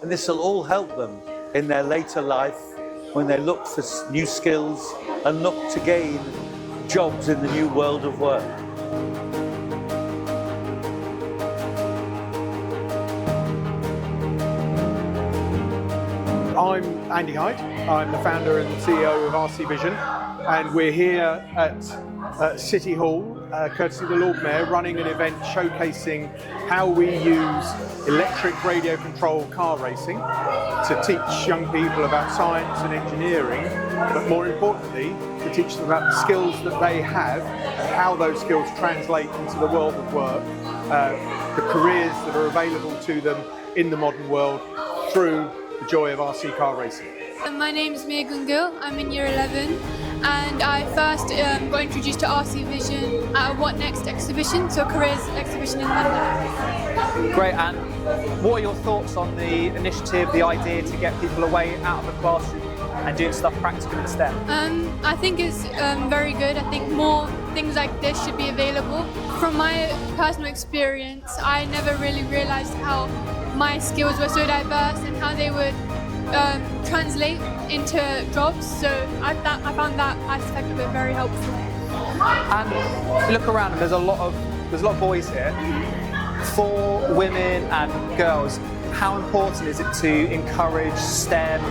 and this will all help them in their later life when they look for new skills and look to gain jobs in the new world of work. I'm Andy Hyde. I'm the founder and CEO of RC Vision, and we're here at City Hall, courtesy of the Lord Mayor, running an event showcasing how we use electric radio control car racing to teach young people about science and engineering, but more importantly, to teach them about the skills that they have and how those skills translate into the world of work, the careers that are available to them in the modern world through the joy of RC car racing. My name is Mia Gungil. I'm in year 11, and I first got introduced to RC Vision at a What Next exhibition, so a careers exhibition in London. Great, and what are your thoughts on the initiative, the idea to get people away out of the classroom and doing stuff practical in STEM? I think it's very good. I think more things like this should be available. From my personal experience, I never really realised how my skills were so diverse and how they would translate into jobs, so I found that aspect of it very helpful. And look around, and there's a lot of boys here. For women and girls, how important is it to encourage STEM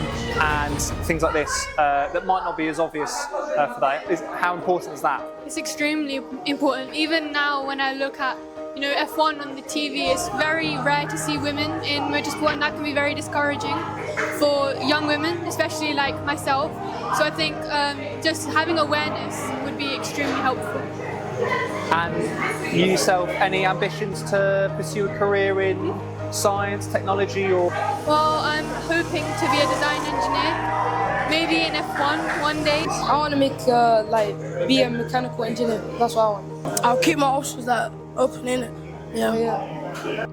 and things like this that might not be as obvious for that? How important is that? It's extremely important. Even now, when I look at F1 on the TV, it's very rare to see women in motorsport, and that can be very discouraging for young women, especially like myself. So I think just having awareness would be extremely helpful. And you yourself, any ambitions to pursue a career in science, technology, or? Well, I'm hoping to be a design engineer, maybe in F1 one day. I want to be a mechanical engineer. That's what I want. I'll keep my options open, innit? Yeah.